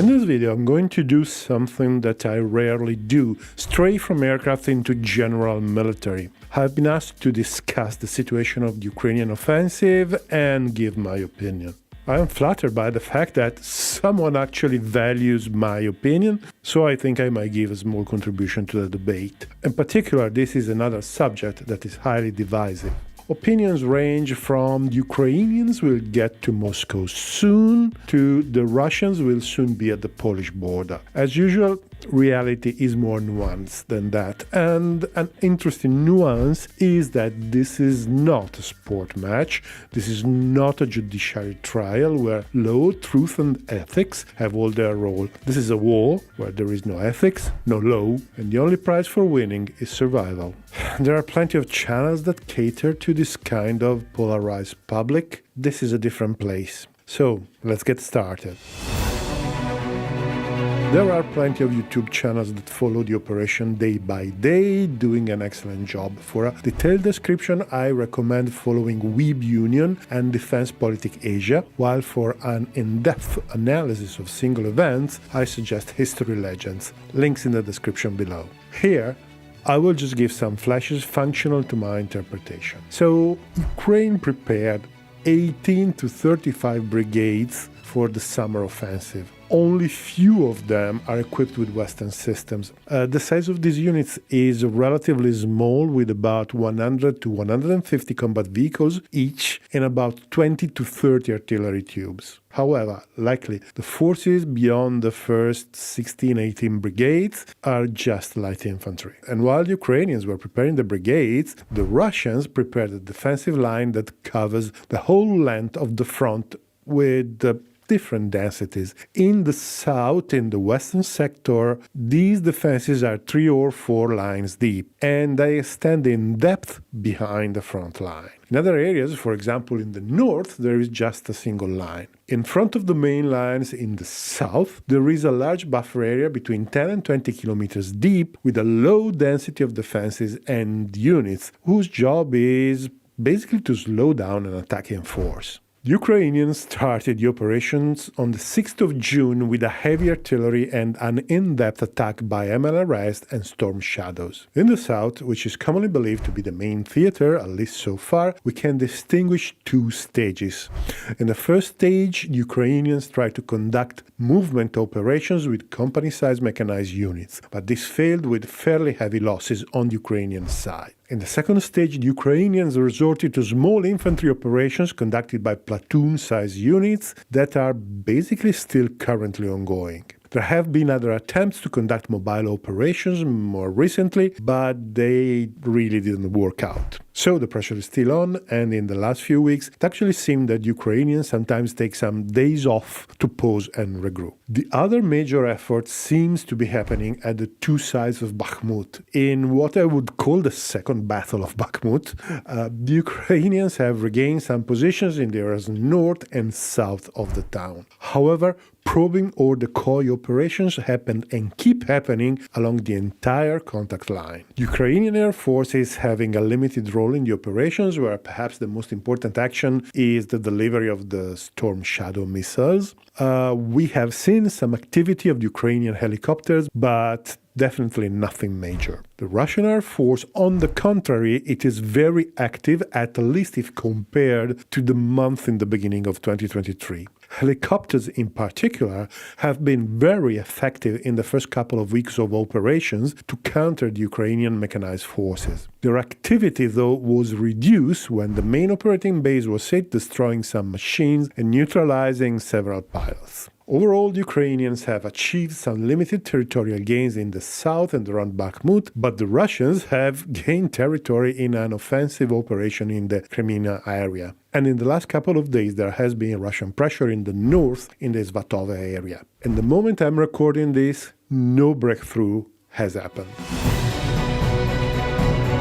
In this video, I'm going to do something that I rarely do, stray from aircraft into general military. I've been asked to discuss the situation of the Ukrainian offensive and give my opinion. I am flattered by the fact that someone actually values my opinion, so I think I might give a small contribution to the debate. In particular, this is another subject that is highly divisive. Opinions range from the Ukrainians will get to Moscow soon to the Russians will soon be at the Polish border. As usual, reality is more nuanced than that. And an interesting nuance is that this is not a sport match. This is not a judiciary trial where law, truth and ethics have all their role. This is a war where there is no ethics, no law, and the only prize for winning is survival. There are plenty of channels that cater to this kind of polarized public. This is a different place. So, let's get started. There are plenty of YouTube channels that follow the operation day by day, doing an excellent job. For a detailed description, I recommend following Weeb Union and Defense Politic Asia, while for an in-depth analysis of single events, I suggest History Legends. Links in the description below. Here, I will just give some flashes functional to my interpretation. So, Ukraine prepared 18 to 35 brigades for the summer offensive. Only few of them are equipped with Western systems. The size of these units is relatively small, with about 100 to 150 combat vehicles each and about 20 to 30 artillery tubes. However, likely, the forces beyond the first 16-18 brigades are just light infantry. And while the Ukrainians were preparing the brigades, the Russians prepared a defensive line that covers the whole length of the front with different densities. In the south, in the western sector, these defenses are 3 or 4 lines deep, and they extend in depth behind the front line. In other areas, for example in the north, there is just a single line. In front of the main lines in the south, there is a large buffer area between 10 and 20 kilometers deep with a low density of defenses and units whose job is basically to slow down an attacking force. The Ukrainians started the operations on the 6th of June with a heavy artillery and an in-depth attack by MLRS and Storm Shadows. In the south, which is commonly believed to be the main theater, at least so far, we can distinguish 2 stages. In the first stage, the Ukrainians tried to conduct movement operations with company-sized mechanized units, but this failed with fairly heavy losses on the Ukrainian side. In the second stage, the Ukrainians resorted to small infantry operations conducted by platoon-sized units that are basically still currently ongoing. There have been other attempts to conduct mobile operations more recently, but they really didn't work out. So the pressure is still on, and in the last few weeks, it actually seemed that Ukrainians sometimes take some days off to pause and regroup. The other major effort seems to be happening at the 2 sides of Bakhmut. In what I would call the second battle of Bakhmut, the Ukrainians have regained some positions in the areas north and south of the town. However, probing or decoy operations happen and keep happening along the entire contact line. The Ukrainian Air Force is having a limited role in the operations, where perhaps the most important action is the delivery of the Storm Shadow missiles. We have seen some activity of the Ukrainian helicopters, but definitely nothing major. The Russian Air Force, on the contrary, it is very active, at least if compared to the month in the beginning of 2023. Helicopters in particular have been very effective in the first couple of weeks of operations to counter the Ukrainian mechanized forces. Their activity, though, was reduced when the main operating base was hit, destroying some machines and neutralizing several pilots. Overall, the Ukrainians have achieved some limited territorial gains in the south and around Bakhmut, but the Russians have gained territory in an offensive operation in the Crimea area. And in the last couple of days, there has been Russian pressure in the north, in the Svatove area. And the moment I'm recording this, no breakthrough has happened.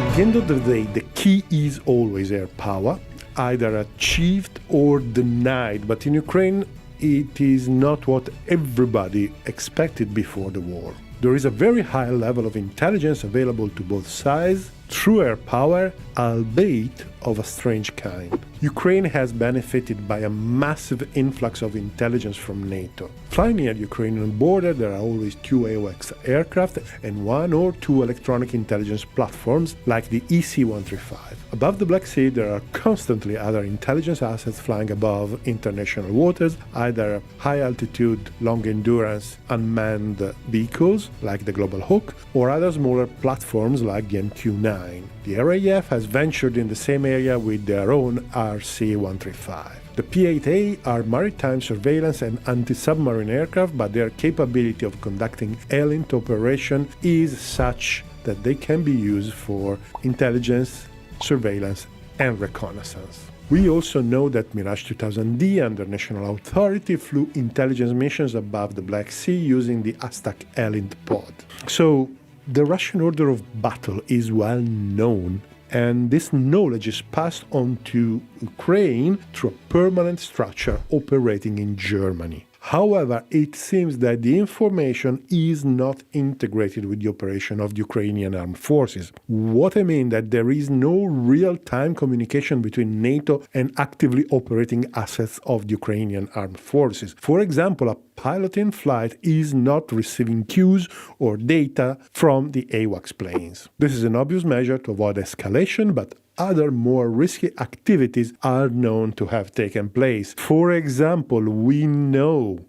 At the end of the day, the key is always air power, either achieved or denied, but in Ukraine, it is not what everybody expected before the war. There is a very high level of intelligence available to both sides through air power, albeit of a strange kind. Ukraine has benefited by a massive influx of intelligence from NATO. Flying near the Ukrainian border, there are always 2 AWACS aircraft and 1 or 2 electronic intelligence platforms like the EC-135. Above the Black Sea, there are constantly other intelligence assets flying above international waters, either high-altitude, long-endurance, unmanned vehicles like the Global Hawk, or other smaller platforms like the MQ-9. The RAF has ventured in the same area with their own RC-135. The P-8A are maritime surveillance and anti-submarine aircraft, but their capability of conducting alien operation is such that they can be used for intelligence, surveillance, and reconnaissance. We also know that Mirage 2000D under national authority flew intelligence missions above the Black Sea using the Astak Elint pod. So the Russian order of battle is well known, and this knowledge is passed on to Ukraine through a permanent structure operating in Germany. However, it seems that the information is not integrated with the operation of the Ukrainian armed forces. What I mean that there is no real-time communication between NATO and actively operating assets of the Ukrainian armed forces. For example, a pilot in flight is not receiving cues or data from the AWACS planes. This is an obvious measure to avoid escalation, but other more risky activities are known to have taken place. For example, we know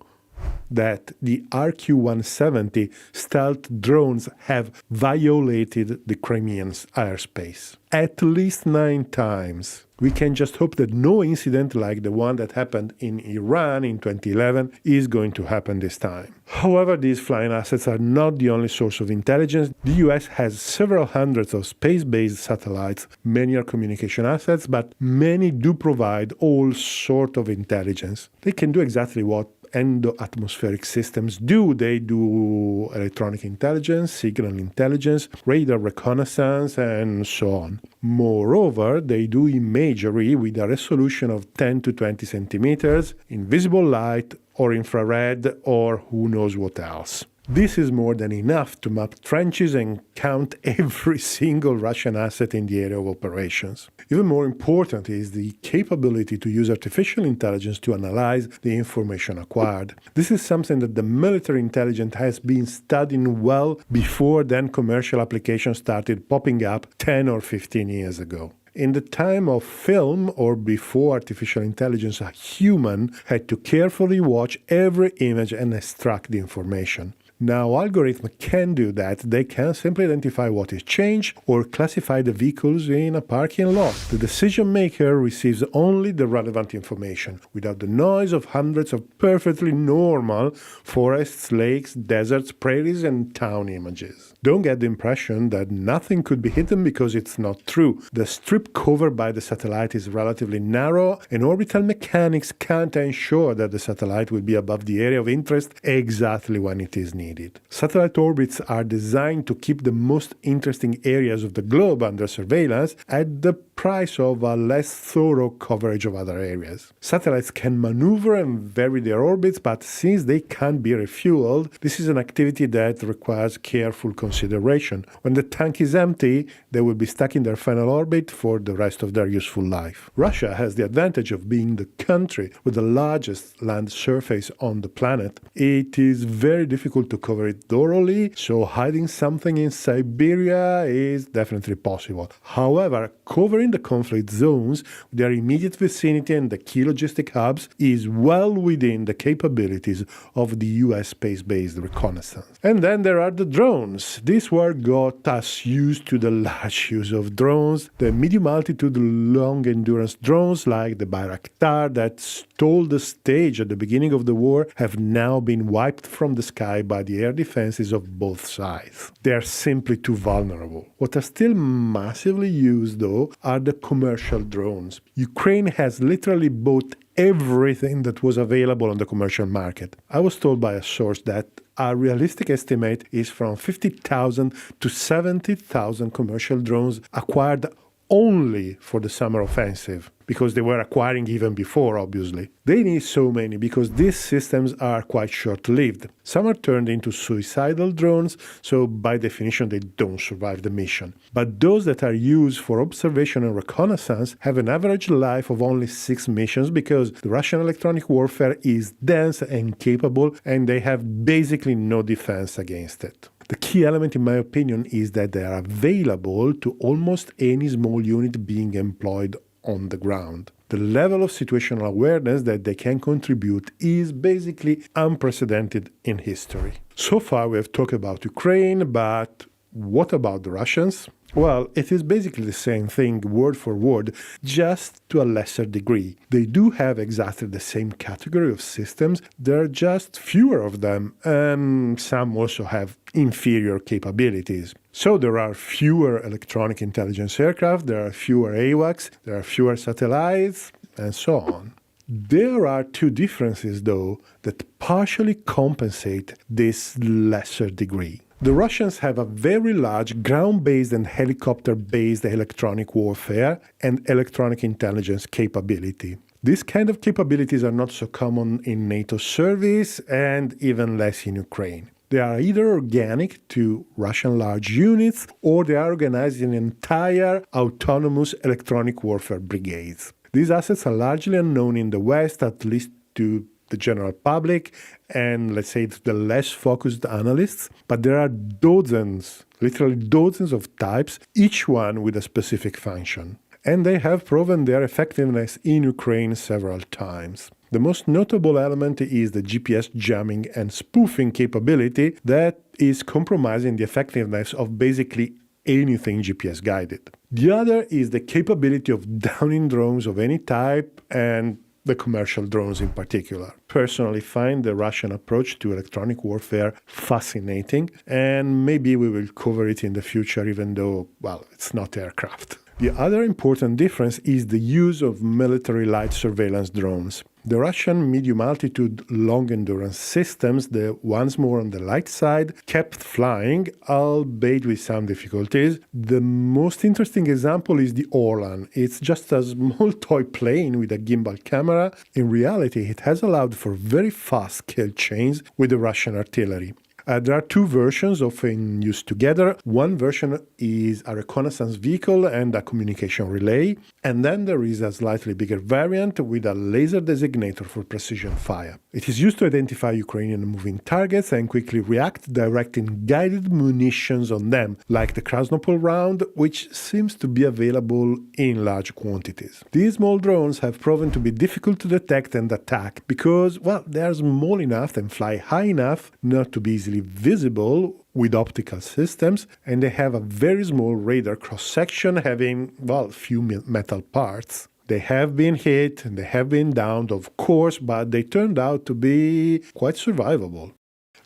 that the RQ-170 stealth drones have violated the Crimean airspace at least 9 times. We can just hope that no incident like the one that happened in Iran in 2011 is going to happen this time. However, these flying assets are not the only source of intelligence. The US has several hundreds of space-based satellites. Many are communication assets, but many do provide all sorts of intelligence. They can do exactly what endo-atmospheric systems do. They do electronic intelligence, signal intelligence, radar reconnaissance, and so on. Moreover, they do imagery with a resolution of 10 to 20 centimeters, invisible light, or infrared, or who knows what else. This is more than enough to map trenches and count every single Russian asset in the area of operations. Even more important is the capability to use artificial intelligence to analyze the information acquired. This is something that the military intelligence has been studying well before then commercial applications started popping up 10 or 15 years ago. In the time of film or before artificial intelligence, a human had to carefully watch every image and extract the information. Now, algorithms can do that. They can simply identify what is changed or classify the vehicles in a parking lot. The decision maker receives only the relevant information, without the noise of hundreds of perfectly normal forests, lakes, deserts, prairies, and town images. Don't get the impression that nothing could be hidden because it's not true. The strip covered by the satellite is relatively narrow, and orbital mechanics can't ensure that the satellite will be above the area of interest exactly when it is needed. Satellite orbits are designed to keep the most interesting areas of the globe under surveillance at the price of a less thorough coverage of other areas. Satellites can maneuver and vary their orbits, but since they can't be refueled, this is an activity that requires careful consideration. When the tank is empty, they will be stuck in their final orbit for the rest of their useful life. Russia has the advantage of being the country with the largest land surface on the planet. It is very difficult to cover it thoroughly, so hiding something in Siberia is definitely possible. However, covering the conflict zones, their immediate vicinity and the key logistic hubs is well within the capabilities of the US space-based reconnaissance. And then there are the drones. This war got us used to the large use of drones. The medium-altitude, long-endurance drones like the Bayraktar that stole the stage at the beginning of the war have now been wiped from the sky by the air defenses of both sides. They are simply too vulnerable. What are still massively used, though, are the commercial drones. Ukraine has literally bought everything that was available on the commercial market. I was told by a source that a realistic estimate is from 50,000 to 70,000 commercial drones acquired only for the summer offensive, because they were acquiring even before, obviously. They need so many because these systems are quite short-lived. Some are turned into suicidal drones, so by definition they don't survive the mission. But those that are used for observation and reconnaissance have an average life of only 6 missions because the Russian electronic warfare is dense and capable, and they have basically no defense against it. The key element, in my opinion, is that they are available to almost any small unit being employed on the ground. The level of situational awareness that they can contribute is basically unprecedented in history. So far we have talked about Ukraine, but what about the Russians? Well, it is basically the same thing, word for word, just to a lesser degree. They do have exactly the same category of systems, there are just fewer of them, and some also have inferior capabilities. So there are fewer electronic intelligence aircraft, there are fewer AWACS, there are fewer satellites, and so on. There are 2 differences, though, that partially compensate this lesser degree. The Russians have a very large ground-based and helicopter-based electronic warfare and electronic intelligence capability. These kind of capabilities are not so common in NATO service and even less in Ukraine. They are either organic to Russian large units or they are organized in entire autonomous electronic warfare brigades. These assets are largely unknown in the West, at least to the general public and, let's say, the less focused analysts, but there are dozens, literally dozens of types, each one with a specific function. And they have proven their effectiveness in Ukraine several times. The most notable element is the GPS jamming and spoofing capability that is compromising the effectiveness of basically anything GPS guided. The other is the capability of downing drones of any type and the commercial drones in particular. Personally find the Russian approach to electronic warfare fascinating, and maybe we will cover it in the future even though, well, it's not aircraft. The other important difference is the use of military light surveillance drones. The Russian medium-altitude, long-endurance systems, the ones more on the light side, kept flying, albeit with some difficulties. The most interesting example is the Orlan. It's just a small toy plane with a gimbal camera. In reality, it has allowed for very fast kill chains with the Russian artillery. There are 2 versions often used together. One version is a reconnaissance vehicle and a communication relay, and then there is a slightly bigger variant with a laser designator for precision fire. It is used to identify Ukrainian moving targets and quickly react, directing guided munitions on them, like the Krasnopol round, which seems to be available in large quantities. These small drones have proven to be difficult to detect and attack because, well, they are small enough and fly high enough not to be easily visible with optical systems, and they have a very small radar cross-section having, well, few metal parts. They have been hit, and they have been downed, of course, but they turned out to be quite survivable.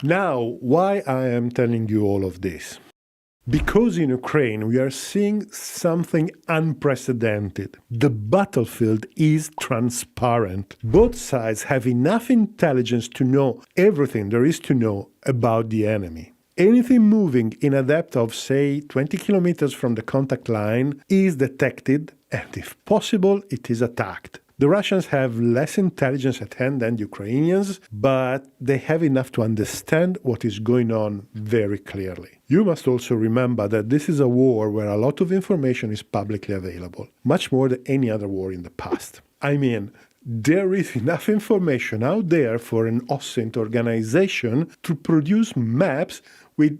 Now, why I am telling you all of this? Because in Ukraine we are seeing something unprecedented. The battlefield is transparent. Both sides have enough intelligence to know everything there is to know about the enemy. Anything moving in a depth of, say, 20 kilometers from the contact line is detected, and if possible, it is attacked. The Russians have less intelligence at hand than the Ukrainians, but they have enough to understand what is going on very clearly. You must also remember that this is a war where a lot of information is publicly available, much more than any other war in the past. I mean, there is enough information out there for an OSINT organization to produce maps with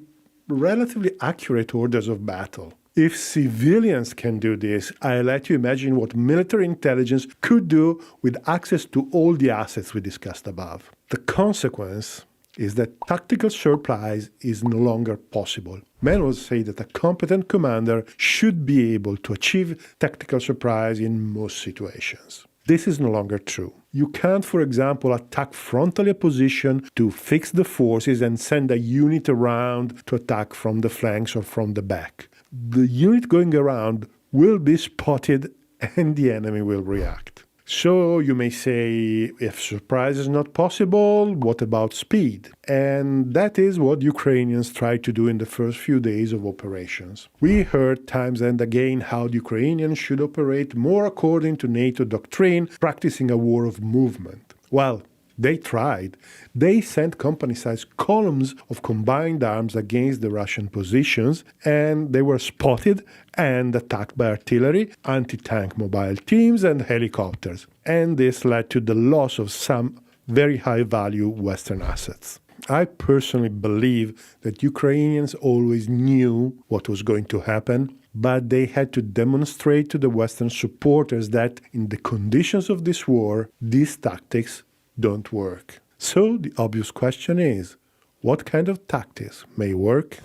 relatively accurate orders of battle. If civilians can do this, I let you imagine what military intelligence could do with access to all the assets we discussed above. The consequence is that tactical surprise is no longer possible. Manuals say that a competent commander should be able to achieve tactical surprise in most situations. This is no longer true. You can't, for example, attack frontally a position to fix the forces and send a unit around to attack from the flanks or from the back. The unit going around will be spotted and the enemy will react. So you may say, if surprise is not possible, what about speed? And that is what Ukrainians tried to do in the first few days of operations. We heard times and again how the Ukrainians should operate more according to NATO doctrine, practicing a war of movement. Well, they tried. They sent company-sized columns of combined arms against the Russian positions, and they were spotted and attacked by artillery, anti-tank mobile teams, and helicopters. And this led to the loss of some very high-value Western assets. I personally believe that Ukrainians always knew what was going to happen, but they had to demonstrate to the Western supporters that in the conditions of this war, these tactics don't work. So the obvious question is, what kind of tactics may work?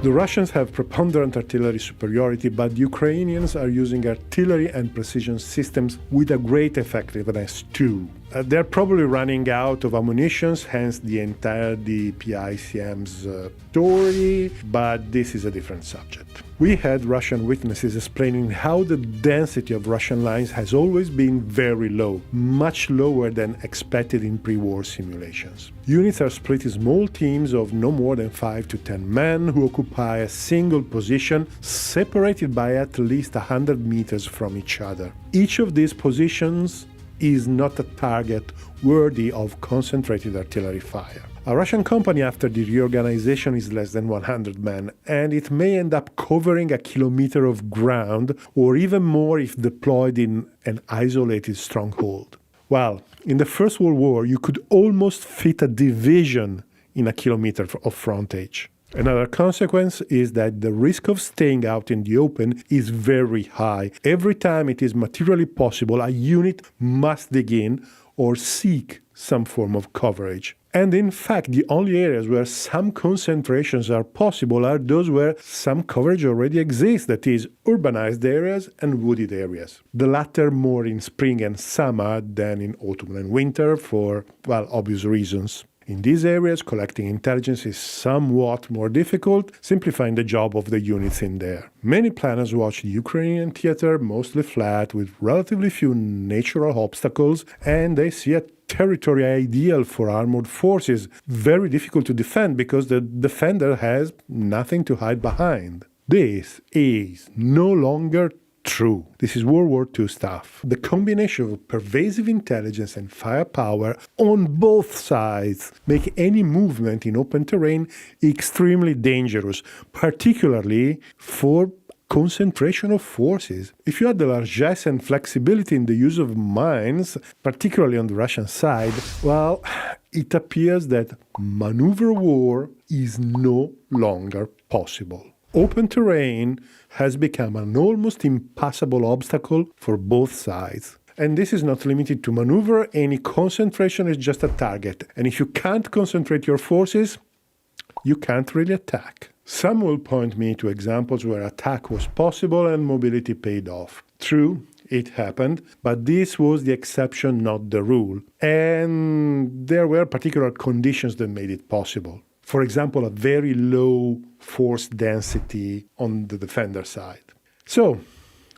The Russians have preponderant artillery superiority, but the Ukrainians are using artillery and precision systems with a great effectiveness too. They're probably running out of ammunition, hence the entire DPICM's story, but this is a different subject. We had Russian witnesses explaining how the density of Russian lines has always been very low, much lower than expected in pre-war simulations. Units are split in small teams of no more than 5 to 10 men who occupy a single position, separated by at least 100 meters from each other. Each of these positions is not a target worthy of concentrated artillery fire. A Russian company after the reorganization is less than 100 men, and it may end up covering a kilometer of ground, or even more if deployed in an isolated stronghold. Well, in the First World War, you could almost fit a division in a kilometer of frontage. Another consequence is that the risk of staying out in the open is very high. Every time it is materially possible, a unit must dig in or seek some form of coverage. And in fact, the only areas where some concentrations are possible are those where some coverage already exists, that is, urbanized areas and wooded areas. The latter more in spring and summer than in autumn and winter for, well, obvious reasons. In these areas, collecting intelligence is somewhat more difficult, simplifying the job of the units in there. Many planners watch the Ukrainian theater mostly flat, with relatively few natural obstacles, and they see a territory ideal for armored forces, very difficult to defend because the defender has nothing to hide behind. This is no longer true. This is World War II stuff. The combination of pervasive intelligence and firepower on both sides make any movement in open terrain extremely dangerous, particularly for concentration of forces. If you had the largesse and flexibility in the use of mines, particularly on the Russian side, well, it appears that maneuver war is no longer possible. Open terrain has become an almost impassable obstacle for both sides. And this is not limited to maneuver. Any concentration is just a target. And if you can't concentrate your forces, you can't really attack. Some will point me to examples where attack was possible and mobility paid off. True, it happened, but this was the exception, not the rule. And there were particular conditions that made it possible. For example, a very low force density on the defender side. So,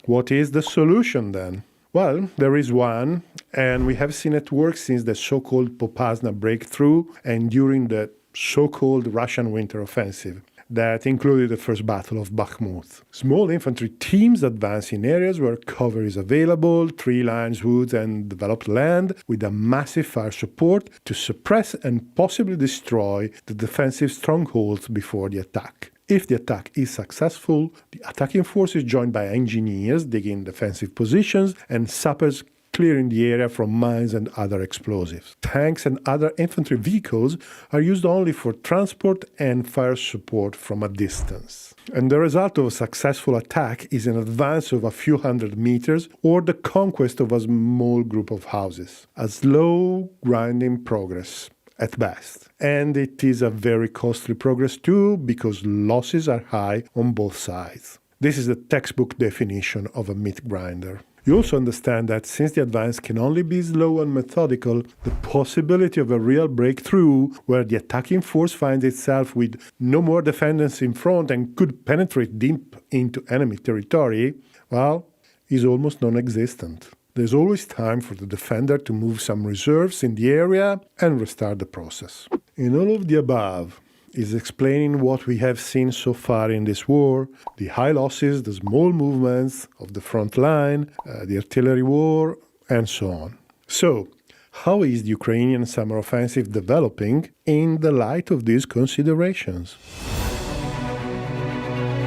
what is the solution then? Well, there is one, and we have seen it work since the so-called Popasna breakthrough and during the so-called Russian winter offensive that included the first battle of Bakhmut. Small infantry teams advance in areas where cover is available, tree lines, woods, and developed land, with a massive fire support to suppress and possibly destroy the defensive strongholds before the attack. If the attack is successful, the attacking force is joined by engineers digging defensive positions and sappers clearing the area from mines and other explosives. Tanks and other infantry vehicles are used only for transport and fire support from a distance. And the result of a successful attack is an advance of a few hundred meters or the conquest of a small group of houses. A slow, grinding progress at best. And it is a very costly progress too, because losses are high on both sides. This is the textbook definition of a meat grinder. You also understand that since the advance can only be slow and methodical, the possibility of a real breakthrough where the attacking force finds itself with no more defenders in front and could penetrate deep into enemy territory, well, is almost non-existent. There's always time for the defender to move some reserves in the area and restart the process. In all of the above is explaining what we have seen so far in this war, the high losses, the small movements of the front line, the artillery war, and so on. So, how is the Ukrainian summer offensive developing in the light of these considerations?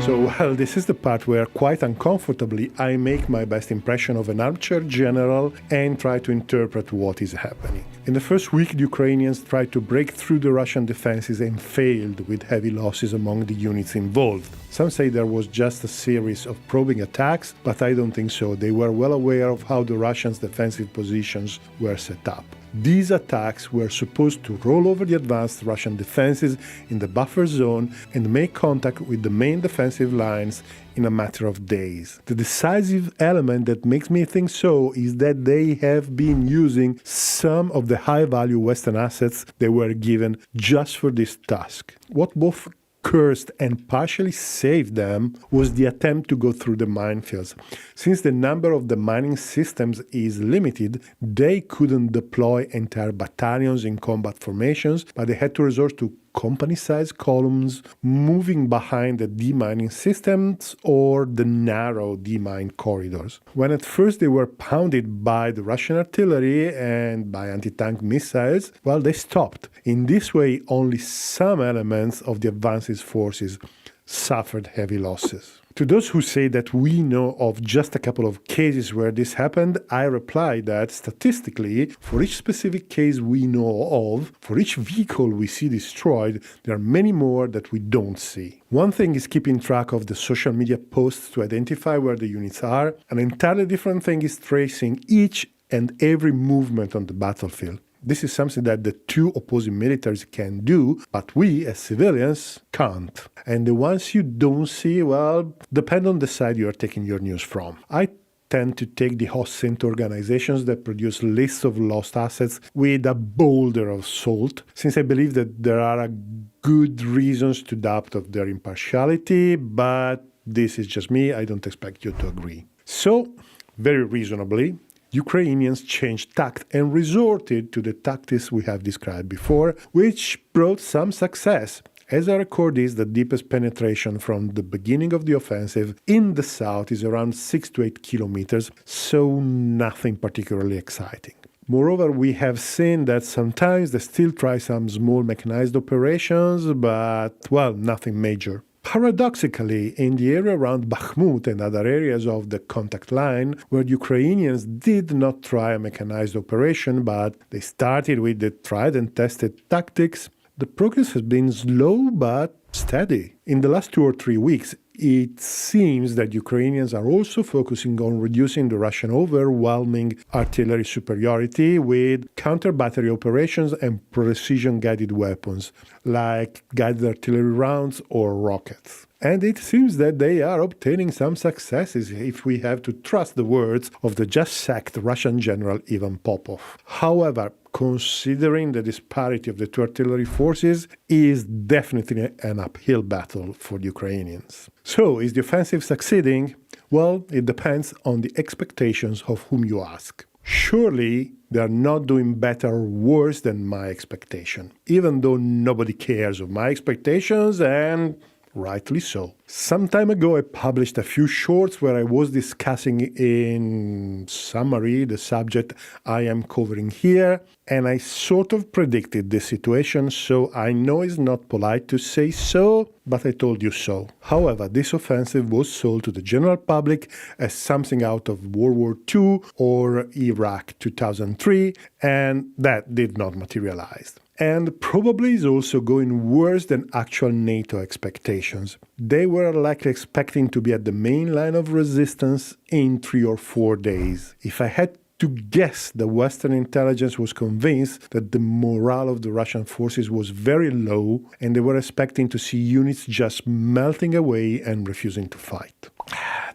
So, well, this is the part where, quite uncomfortably, I make my best impression of an armchair general and try to interpret what is happening. In the first week, the Ukrainians tried to break through the Russian defenses and failed with heavy losses among the units involved. Some say there was just a series of probing attacks, but I don't think so. They were well aware of how the Russians' defensive positions were set up. These attacks were supposed to roll over the advanced Russian defenses in the buffer zone and make contact with the main defensive lines in a matter of days. The decisive element that makes me think so is that they have been using some of the high-value Western assets they were given just for this task. What both cursed and partially saved them was the attempt to go through the minefields. Since the number of the mining systems is limited, they couldn't deploy entire battalions in combat formations, but they had to resort to company-sized columns moving behind the demining systems or the narrow demine corridors. When at first they were pounded by the Russian artillery and by anti-tank missiles, well, they stopped. In this way, only some elements of the advance's forces suffered heavy losses. To those who say that we know of just a couple of cases where this happened, I reply that statistically, for each specific case we know of, for each vehicle we see destroyed, there are many more that we don't see. One thing is keeping track of the social media posts to identify where the units are. An entirely different thing is tracing each and every movement on the battlefield. This is something that the two opposing militaries can do, but we, as civilians, can't. And the ones you don't see, well, depend on the side you are taking your news from. I tend to take the host-sent organizations that produce lists of lost assets with a boulder of salt, since I believe that there are good reasons to doubt of their impartiality, but this is just me. I don't expect you to agree. So, very reasonably, Ukrainians changed tact and resorted to the tactics we have described before, which brought some success. As I record this, the deepest penetration from the beginning of the offensive in the south is around 6 to 8 kilometers, so nothing particularly exciting. Moreover, we have seen that sometimes they still try some small mechanized operations, but, well, nothing major. Paradoxically, in the area around Bakhmut and other areas of the contact line, where the Ukrainians did not try a mechanized operation, but they started with the tried and tested tactics, the progress has been slow but steady. In the last 2 or 3 weeks, it seems that Ukrainians are also focusing on reducing the Russian overwhelming artillery superiority with counter-battery operations and precision-guided weapons, like guided artillery rounds or rockets. And it seems that they are obtaining some successes if we have to trust the words of the just-sacked Russian general Ivan Popov. However, considering the disparity of the two artillery forces, is definitely an uphill battle for the Ukrainians. So, is the offensive succeeding? Well, it depends on the expectations of whom you ask. Surely, they are not doing better or worse than my expectation, even though nobody cares of my expectations, and rightly so. Some time ago, I published a few shorts where I was discussing in summary the subject I am covering here, and I sort of predicted this situation, so I know it's not polite to say so, but I told you so. However, this offensive was sold to the general public as something out of World War II or Iraq 2003, and that did not materialize. And probably is also going worse than actual NATO expectations. They were likely expecting to be at the main line of resistance in 3 or 4 days. If I had to guess, the Western intelligence was convinced that the morale of the Russian forces was very low, and they were expecting to see units just melting away and refusing to fight.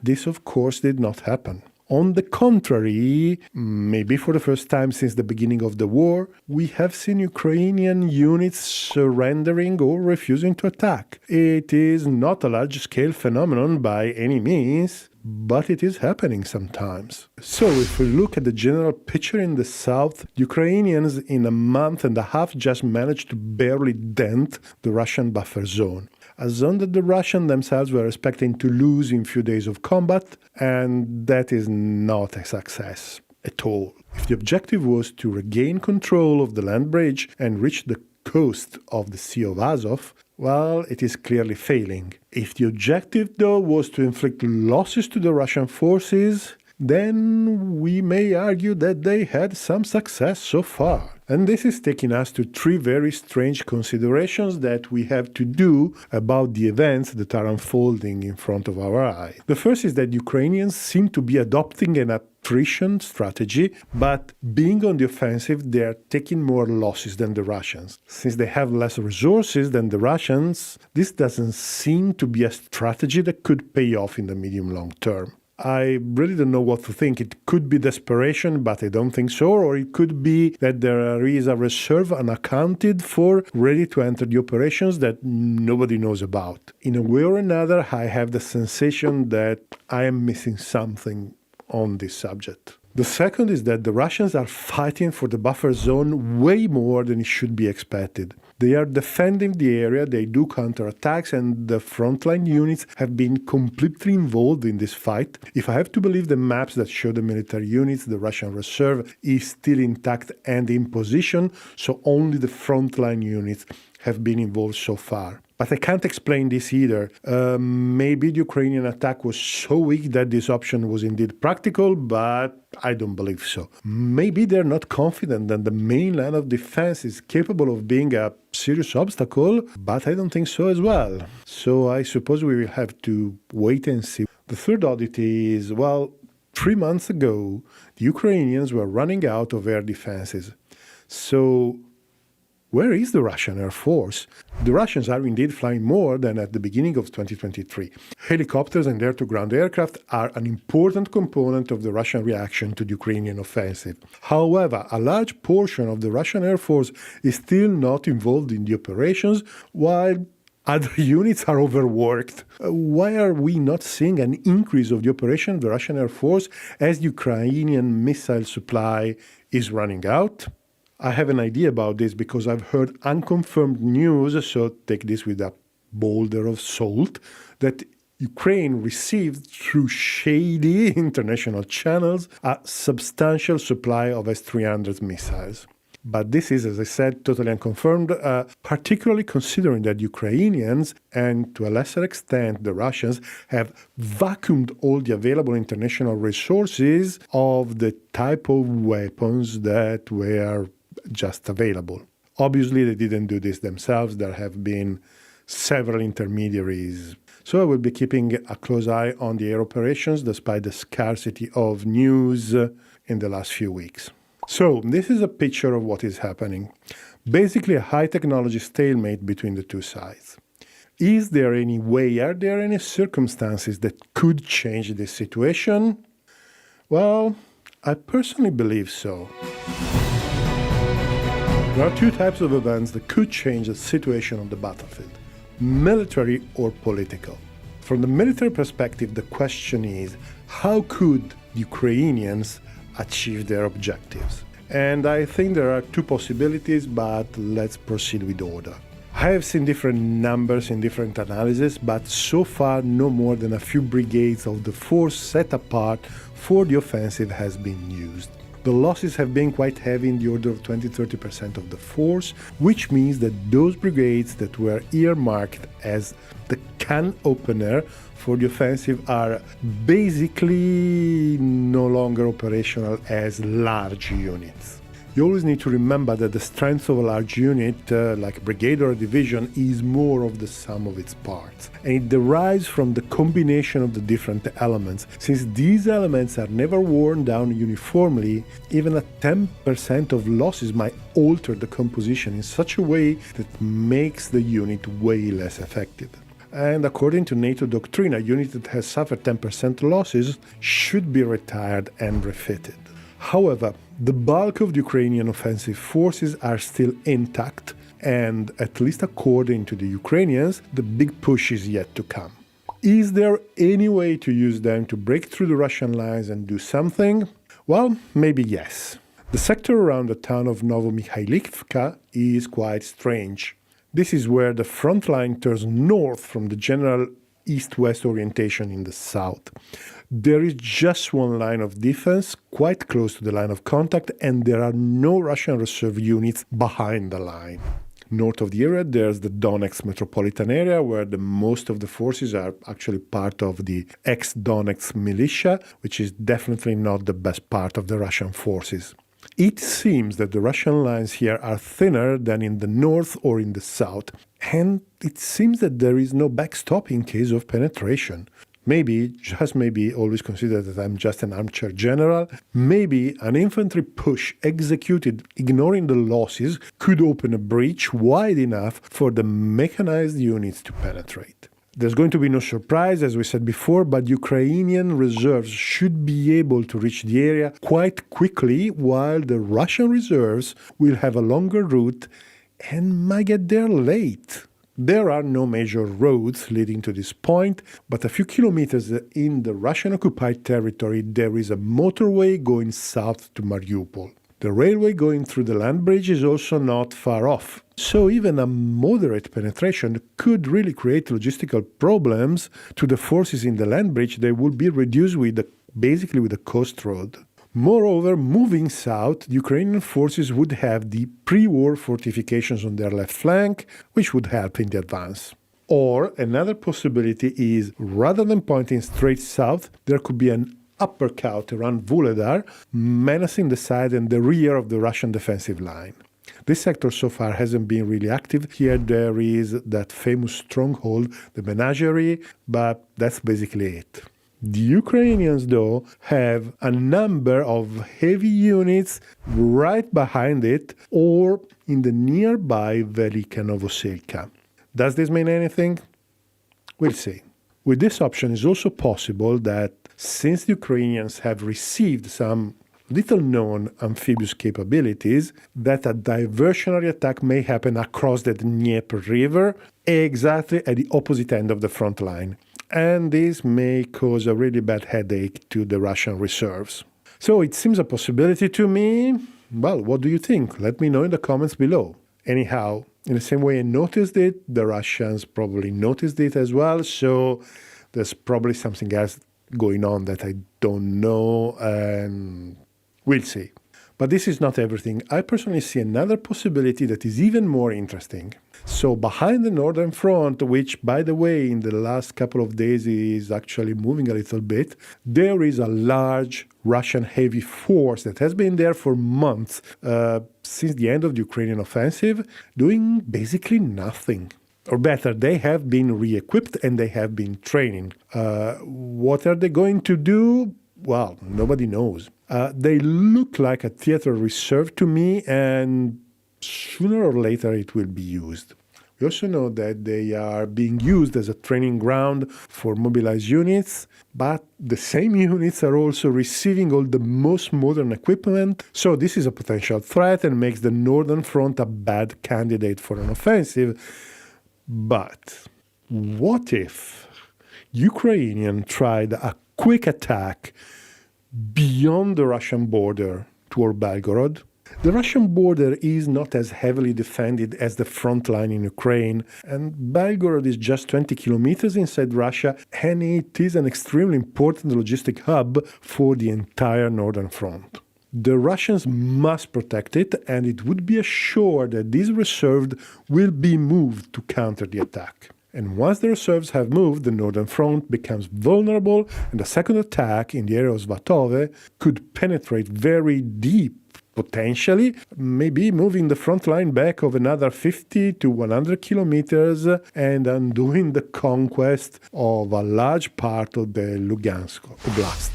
This, of course, did not happen. On the contrary, maybe for the first time since the beginning of the war, we have seen Ukrainian units surrendering or refusing to attack. It is not a large-scale phenomenon by any means, but it is happening sometimes. So if we look at the general picture in the south, Ukrainians in a month and a half just managed to barely dent the Russian buffer zone. A zone that the Russians themselves were expecting to lose in a few days of combat, and that is not a success at all. If the objective was to regain control of the land bridge and reach the coast of the Sea of Azov, well, it is clearly failing. If the objective, though, was to inflict losses to the Russian forces, then we may argue that they had some success so far. And this is taking us to three very strange considerations that we have to do about the events that are unfolding in front of our eyes. The first is that Ukrainians seem to be adopting an attrition strategy, but being on the offensive, they are taking more losses than the Russians. Since they have less resources than the Russians, this doesn't seem to be a strategy that could pay off in the medium-long term. I really don't know what to think. It could be desperation, but I don't think so. Or it could be that there is a reserve unaccounted for, ready to enter the operations that nobody knows about. In a way or another, I have the sensation that I am missing something on this subject. The second is that the Russians are fighting for the buffer zone way more than it should be expected. They are defending the area, they do counterattacks, and the frontline units have been completely involved in this fight. If I have to believe the maps that show the military units, the Russian reserve is still intact and in position, so only the frontline units have been involved so far. But I can't explain this either. Maybe the Ukrainian attack was so weak that this option was indeed practical, but I don't believe so. Maybe they're not confident that the main line of defense is capable of being a serious obstacle, but I don't think so as well. So I suppose we will have to wait and see. The third oddity is, 3 months ago, the Ukrainians were running out of air defenses. So where is the Russian Air Force? The Russians are indeed flying more than at the beginning of 2023. Helicopters and air-to-ground aircraft are an important component of the Russian reaction to the Ukrainian offensive. However, a large portion of the Russian Air Force is still not involved in the operations, while other units are overworked. Why are we not seeing an increase of the operation of the Russian Air Force as Ukrainian missile supply is running out? I have an idea about this because I've heard unconfirmed news, so take this with a boulder of salt, that Ukraine received through shady international channels a substantial supply of S-300 missiles. But this is, as I said, totally unconfirmed, particularly considering that Ukrainians, and to a lesser extent the Russians, have vacuumed all the available international resources of the type of weapons that were just available. Obviously, they didn't do this themselves. There have been several intermediaries. So I will be keeping a close eye on the air operations despite the scarcity of news in the last few weeks. So this is a picture of what is happening. Basically a high technology stalemate between the two sides. Is there any way, are there any circumstances that could change this situation? Well, I personally believe so. There are two types of events that could change the situation on the battlefield: military or political. From the military perspective, the question is, how could Ukrainians achieve their objectives? And I think there are two possibilities, but let's proceed with order. I have seen different numbers in different analyses, but so far no more than a few brigades of the force set apart for the offensive has been used. The losses have been quite heavy, in the order of 20-30% of the force, which means that those brigades that were earmarked as the can opener for the offensive are basically no longer operational as large units. You always need to remember that the strength of a large unit, like a brigade or a division, is more of the sum of its parts. And it derives from the combination of the different elements. Since these elements are never worn down uniformly, even a 10% of losses might alter the composition in such a way that makes the unit way less effective. And according to NATO doctrine, a unit that has suffered 10% losses should be retired and refitted. However, the bulk of the Ukrainian offensive forces are still intact, and at least according to the Ukrainians, the big push is yet to come. Is there any way to use them to break through the Russian lines and do something? Well, maybe yes. The sector around the town of Novomikhailivka is quite strange. This is where the front line turns north from the general east-west orientation in the south. There is just one line of defense quite close to the line of contact, and there are no Russian reserve units behind the line. North of the area, there's the Donetsk metropolitan area, where most of the forces are actually part of the ex-Donetsk militia, which is definitely not the best part of the Russian forces. It seems that the Russian lines here are thinner than in the north or in the south, and it seems that there is no backstop in case of penetration. Maybe, just maybe, always consider that I'm just an armchair general, maybe an infantry push executed ignoring the losses could open a breach wide enough for the mechanized units to penetrate. There's going to be no surprise, as we said before, but Ukrainian reserves should be able to reach the area quite quickly, while the Russian reserves will have a longer route and might get there late. There are no major roads leading to this point, but a few kilometers in the Russian-occupied territory there is a motorway going south to Mariupol. The railway going through the land bridge is also not far off. So even a moderate penetration could really create logistical problems to the forces in the land bridge. They would be reduced basically with a coast road. Moreover, moving south, the Ukrainian forces would have the pre-war fortifications on their left flank, which would help in the advance. Or another possibility is, rather than pointing straight south, there could be an uppercut around Vuhledar, menacing the side and the rear of the Russian defensive line. This sector so far hasn't been really active. Here there is that famous stronghold, the Menagerie, but that's basically it. The Ukrainians, though, have a number of heavy units right behind it or in the nearby Velika Novoselka. Does this mean anything? We'll see. With this option, it's also possible that since the Ukrainians have received some little-known amphibious capabilities, that a diversionary attack may happen across the Dnieper River, exactly at the opposite end of the front line. And this may cause a really bad headache to the Russian reserves. So it seems a possibility to me. Well, what do you think? Let me know in the comments below. Anyhow, in the same way I noticed it, the Russians probably noticed it as well, so there's probably something else going on that I don't know, and we'll see. But this is not everything. I personally see another possibility that is even more interesting. So behind the northern front, which, by the way, in the last couple of days is actually moving a little bit, there is a large Russian heavy force that has been there for months, since the end of the Ukrainian offensive, doing basically nothing. Or better, they have been re-equipped and they have been training. What are they going to do? Well, nobody knows. They look like a theater reserve to me, and sooner or later it will be used. We also know that they are being used as a training ground for mobilized units, but the same units are also receiving all the most modern equipment, so this is a potential threat and makes the Northern Front a bad candidate for an offensive. But what if Ukrainians tried a quick attack beyond the Russian border toward Belgorod? The Russian border is not as heavily defended as the front line in Ukraine, and Belgorod is just 20 kilometers inside Russia, and it is an extremely important logistic hub for the entire Northern Front. The Russians must protect it, and it would be assured that these reserves will be moved to counter the attack. And once the reserves have moved, the Northern Front becomes vulnerable, and a second attack in the area of Svatove could penetrate very deep, potentially, maybe moving the front line back of another 50 to 100 kilometers and undoing the conquest of a large part of the Lugansk Oblast.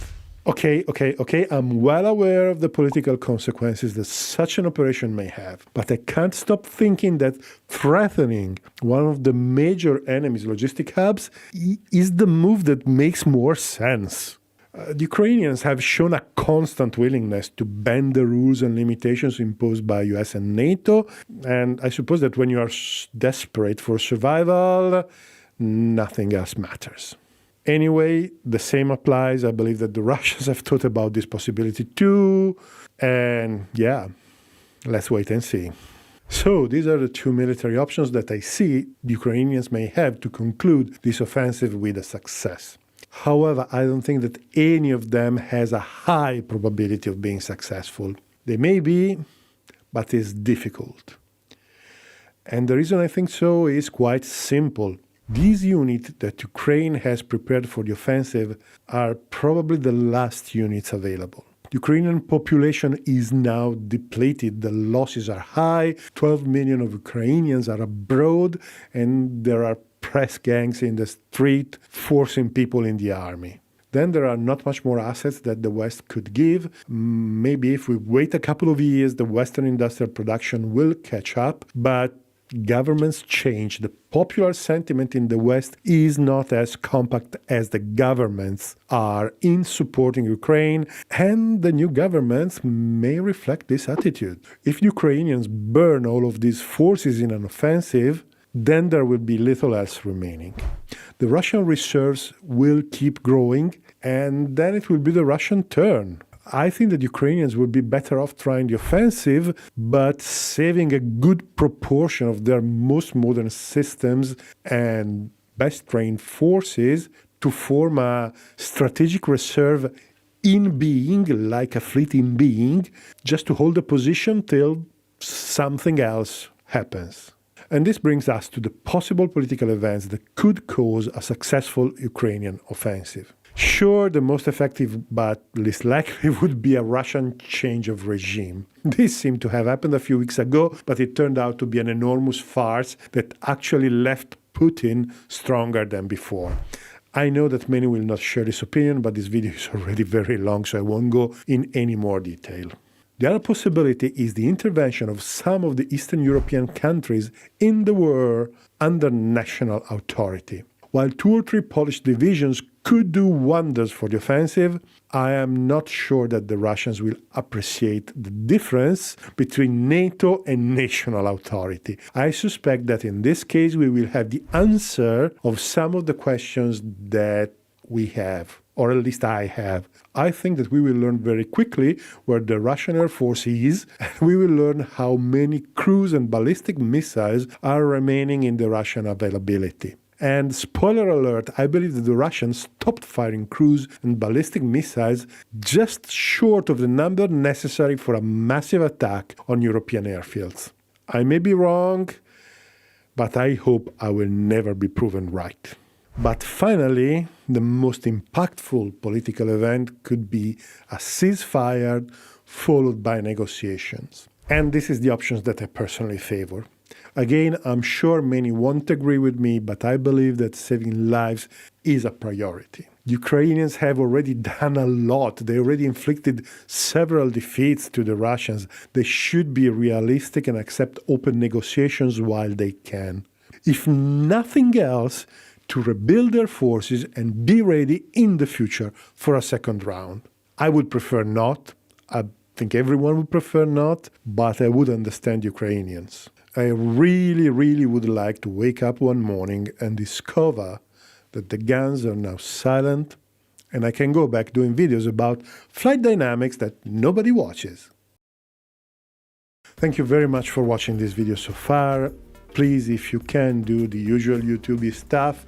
Okay, I'm well aware of the political consequences that such an operation may have, but I can't stop thinking that threatening one of the major enemy's logistic hubs is the move that makes more sense. The Ukrainians have shown a constant willingness to bend the rules and limitations imposed by US and NATO, and I suppose that when you are desperate for survival, nothing else matters. Anyway, the same applies. I believe that the Russians have thought about this possibility too. And yeah, let's wait and see. So these are the two military options that I see the Ukrainians may have to conclude this offensive with a success. However, I don't think that any of them has a high probability of being successful. They may be, but it's difficult. And the reason I think so is quite simple. These units that Ukraine has prepared for the offensive are probably the last units available. The Ukrainian population is now depleted. The losses are high. 12 million of Ukrainians are abroad, and there are press gangs in the street forcing people in the army. Then there are not much more assets that the West could give. Maybe if we wait a couple of years, the Western industrial production will catch up, but governments change. The popular sentiment in the West is not as compact as the governments are in supporting Ukraine, and the new governments may reflect this attitude. If Ukrainians burn all of these forces in an offensive, then there will be little else remaining. The Russian reserves will keep growing, and then it will be the Russian turn. I think that Ukrainians would be better off trying the offensive, but saving a good proportion of their most modern systems and best trained forces to form a strategic reserve in being, like a fleet in being, just to hold a position till something else happens. And this brings us to the possible political events that could cause a successful Ukrainian offensive. Sure, the most effective but least likely would be a Russian change of regime. This seemed to have happened a few weeks ago, but it turned out to be an enormous farce that actually left Putin stronger than before. I know that many will not share this opinion, but this video is already very long, so I won't go in any more detail. The other possibility is the intervention of some of the Eastern European countries in the war under national authority. While 2 or 3 Polish divisions could do wonders for the offensive, I am not sure that the Russians will appreciate the difference between NATO and national authority. I suspect that in this case we will have the answer of some of the questions that we have, or at least I have. I think that we will learn very quickly where the Russian Air Force is, and we will learn how many cruise and ballistic missiles are remaining in the Russian availability. And spoiler alert, I believe that the Russians stopped firing cruise and ballistic missiles just short of the number necessary for a massive attack on European airfields. I may be wrong, but I hope I will never be proven right. But finally, the most impactful political event could be a ceasefire followed by negotiations. And this is the options that I personally favor. Again, I'm sure many won't agree with me, but I believe that saving lives is a priority. The Ukrainians have already done a lot. They already inflicted several defeats to the Russians. They should be realistic and accept open negotiations while they can. If nothing else, to rebuild their forces and be ready in the future for a second round. I would prefer not. I think everyone would prefer not, but I would understand Ukrainians. I really, really would like to wake up one morning and discover that the guns are now silent and I can go back doing videos about flight dynamics that nobody watches. Thank you very much for watching this video so far. Please, if you can, do the usual YouTube stuff,